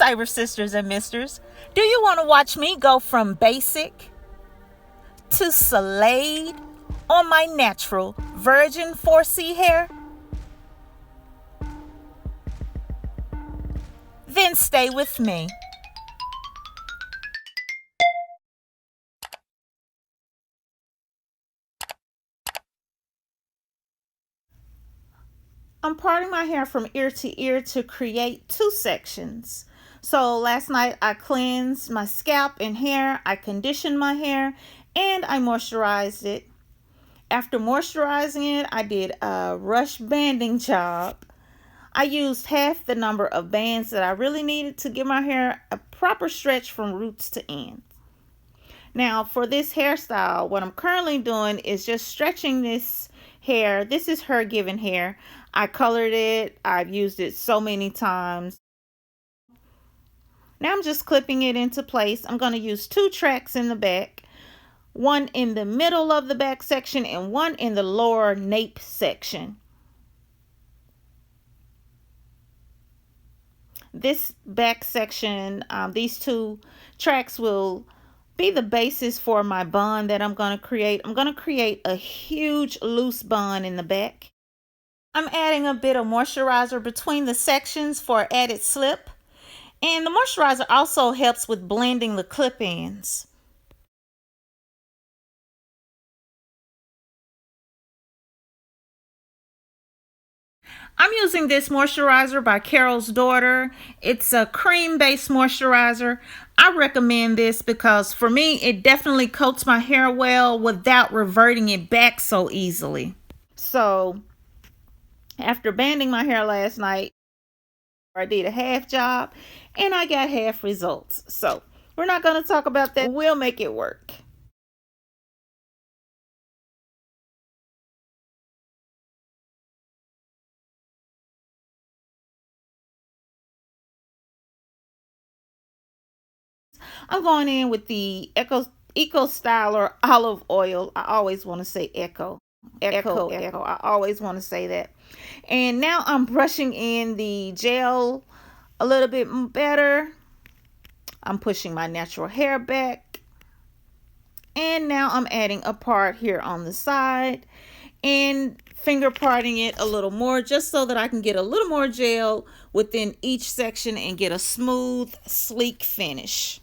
Cyber Sisters and Misters. Do you want to watch me go from basic to Slade on my natural virgin 4C hair? Then stay with me. I'm parting my hair from ear to ear to create 2 sections. So last night I cleansed my scalp and hair, I conditioned my hair, and I moisturized it. After moisturizing it, I did a rush banding job. I used half the number of bands that I really needed to give my hair a proper stretch from roots to ends. Now for this hairstyle, what I'm currently doing is just stretching this hair. This is Her Given hair. I colored it. I've used it so many times. Now I'm just clipping it into place. I'm going to use 2 tracks in the back. One in the middle of the back section and one in the lower nape section. This back section, these 2 tracks will be the basis for my bun that I'm going to create. I'm going to create a huge loose bun in the back. I'm adding a bit of moisturizer between the sections for added slip. And the moisturizer also helps with blending the clip ends. I'm using this moisturizer by Carol's Daughter. It's a cream-based moisturizer. I recommend this because for me, it definitely coats my hair well without reverting it back so easily. So, after banding my hair last night, I did a half job and I got half results. So, we're not going to talk about that. We'll make it work. I'm going in with the Eco Styler olive oil. I always want to say Eco. I always want to say that. And now I'm brushing in the gel a little bit better. I'm pushing my natural hair back. And now I'm adding a part here on the side and finger parting it a little more just so that I can get a little more gel within each section and get a smooth, sleek finish.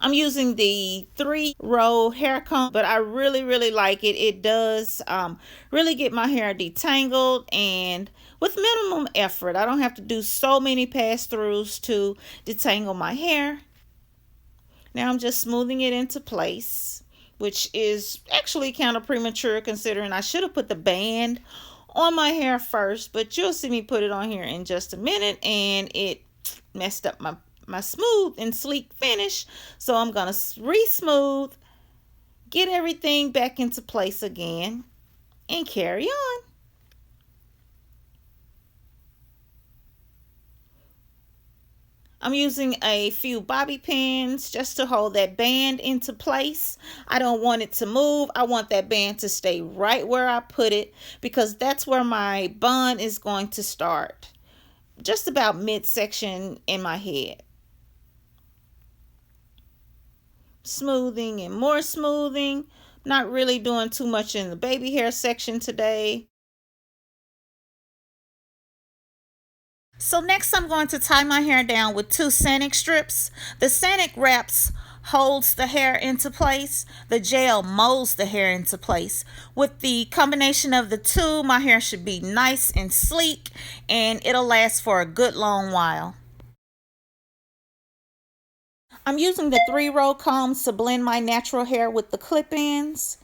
I'm using the 3-row hair comb, but I really like it. It does really get my hair detangled and with minimum effort. I don't have to do so many pass-throughs to detangle my hair. Now I'm just smoothing it into place, which is actually kind of premature considering I should have put the band on my hair first, but you'll see me put it on here in just a minute and it messed up my smooth and sleek finish. So I'm going to re-smooth, get everything back into place again, and carry on. I'm using a few bobby pins just to hold that band into place. I don't want it to move. I want that band to stay right where I put it because that's where my bun is going to start. Just about midsection in my head. Smoothing and more smoothing. Not really doing too much in the baby hair section today. So next I'm going to tie my hair down with 2 Sanic strips. The Sanic wraps holds the hair into place. The gel molds the hair into place. With the combination of the 2, my hair should be nice and sleek and it'll last for a good long while. I'm using the 3-row combs to blend my natural hair with the clip ends.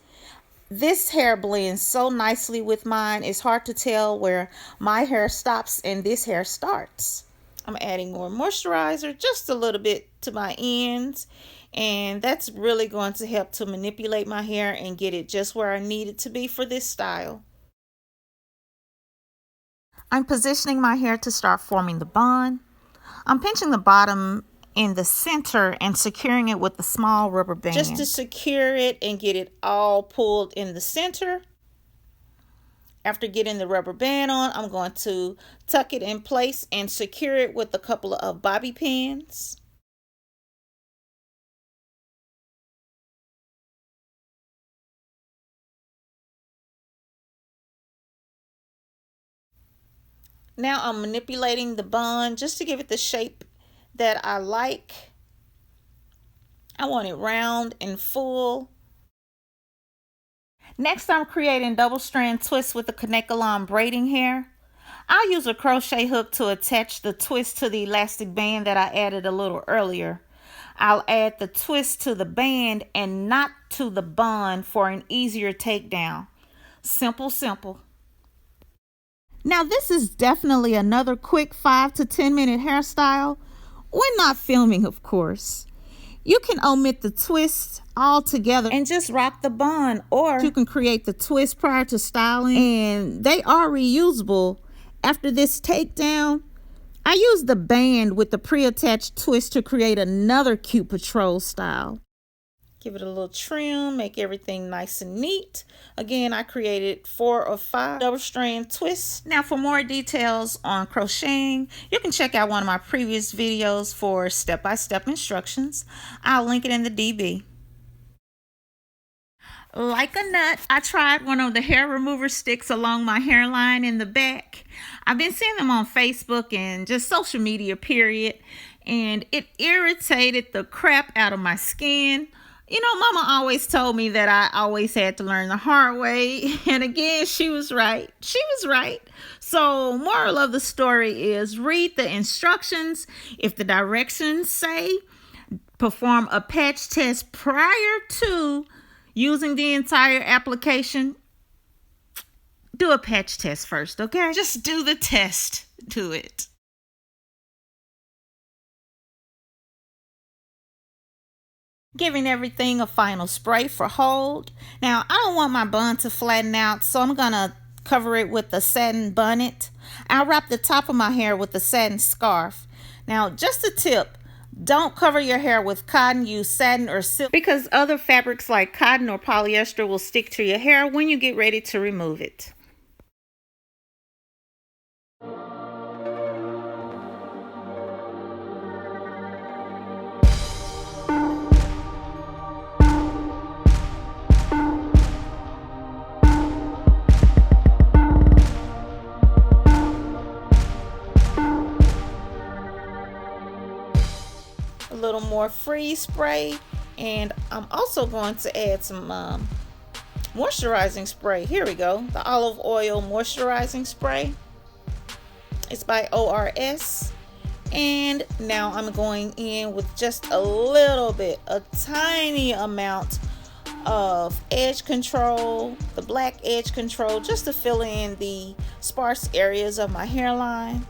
This hair blends so nicely with mine. It's hard to tell where my hair stops and this hair starts. I'm adding more moisturizer, just a little bit to my ends. And that's really going to help to manipulate my hair and get it just where I need it to be for this style. I'm positioning my hair to start forming the bun. I'm pinching the bottom in the center and securing it with a small rubber band. Just to secure it and get it all pulled in the center. After getting the rubber band on, I'm going to tuck it in place and secure it with a couple of bobby pins. Now I'm manipulating the bun just to give it the shape that I like. I want it round and full. Next, I'm creating double strand twists with the connect-along braiding hair. I'll use a crochet hook to attach the twist to the elastic band that I added a little earlier. I'll add the twist to the band and not to the bun for an easier takedown. Simple, simple. Now this is definitely another quick 5 to 10 minute hairstyle. When not filming, of course. You can omit the twist altogether and just rock the bun, or you can create the twist prior to styling, and they are reusable. After this takedown, I use the band with the pre-attached twist to create another cute patrol style. Give it a little trim, make everything nice and neat. Again, I created 4 or 5 double strand twists. Now for more details on crocheting, you can check out one of my previous videos for step-by-step instructions. I'll link it in the DB. Like a nut, I tried one of the hair remover sticks along my hairline in the back. I've been seeing them on Facebook and just social media, period. And it irritated the crap out of my skin. You know, Mama always told me that I always had to learn the hard way. And again, she was right. She was right. So, moral of the story is read the instructions. If the directions say perform a patch test prior to using the entire application, do a patch test first, okay? Just do the test. Do it. Giving everything a final spray for hold. Now, I don't want my bun to flatten out, so I'm going to cover it with a satin bonnet. I'll wrap the top of my hair with a satin scarf. Now, just a tip, don't cover your hair with cotton, use satin or silk, because other fabrics like cotton or polyester will stick to your hair when you get ready to remove it. A little more freeze spray, and I'm also going to add some moisturizing spray. Here we go, the olive oil moisturizing spray. It's by ORS. And now I'm going in with just a little bit, a tiny amount of edge control, the black edge control, just to fill in the sparse areas of my hairline.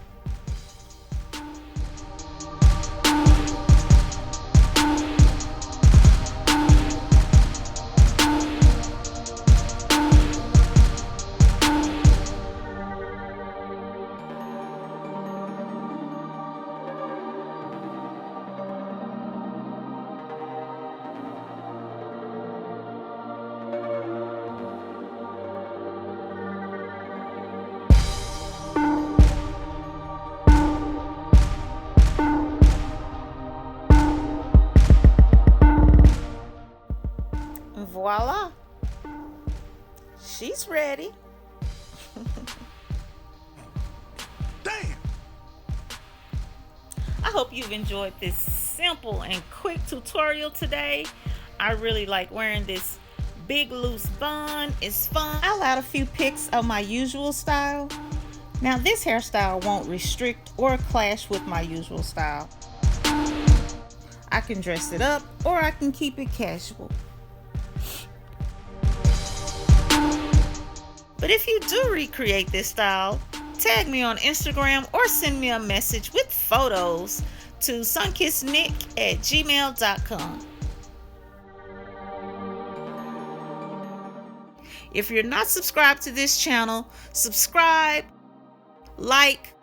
Voila, she's ready. Damn! I hope you've enjoyed this simple and quick tutorial today. I really like wearing this big loose bun. It's fun. I'll add a few pics of my usual style. Now this hairstyle won't restrict or clash with my usual style. I can dress it up or I can keep it casual. But if you do recreate this style, tag me on Instagram or send me a message with photos to sunkissednick@gmail.com. If you're not subscribed to this channel, subscribe, like,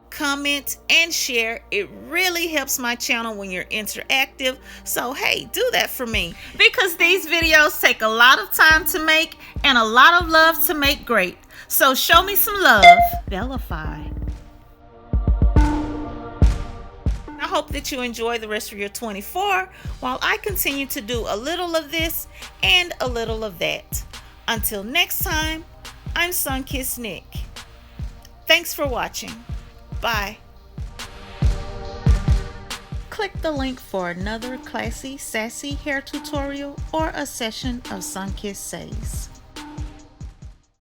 comment, and share. It really helps my channel when you're interactive. So hey, do that for me, because these videos take a lot of time to make and a lot of love to make great. So show me some love. Bellify. I hope that you enjoy the rest of your 24 while I continue to do a little of this and a little of that. Until next time, I'm Sunkissed Nick. Thanks for watching. Bye. Click the link for another classy, sassy hair tutorial or a session of Sunkissed Says.